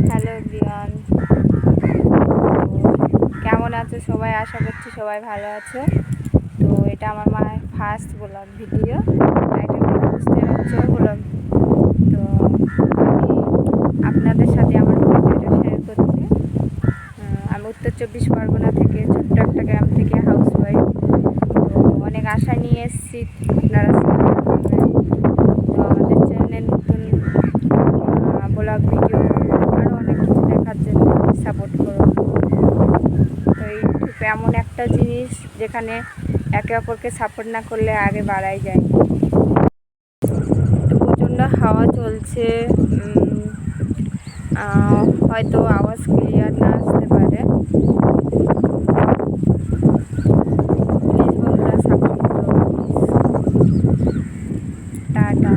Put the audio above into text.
Hello everyone, কেমন আছো সবাই? আশা করছি সবাই ভালো আছো। তো এটা আমার মায়ের ফার্স্ট ব্লগ ভিডিও, এটা বুঝতে পারছো ব্লগ। তো আমি আপনাদের সাথে আমার ভিডিওটা শেয়ার করছি। আমি উত্তর 24 পরগনা থেকে, ছোট্ট একটা গ্রাম থেকে হাউস ওয়াইফ। তো অনেক আশা নিয়ে এসেছি আপনারা সাপোর্ট করবেন। তো আমাদের চ্যানেলে নতুন ব্লগ ভিডিও আরও অনেক কিছু দেখার জন্য সাপোর্ট করুন। তো ইউটিউব এমন একটা জিনিস যেখানে একে অপরকে সাপোর্ট না করলে আগে বাড়াই যায়। তো প্রচণ্ড হাওয়া চলছে, হয়তো আওয়াজ ক্লিয়ার না আসতে পারে। প্লিজ বন্ধুরা সাপোর্ট করো, টাটা।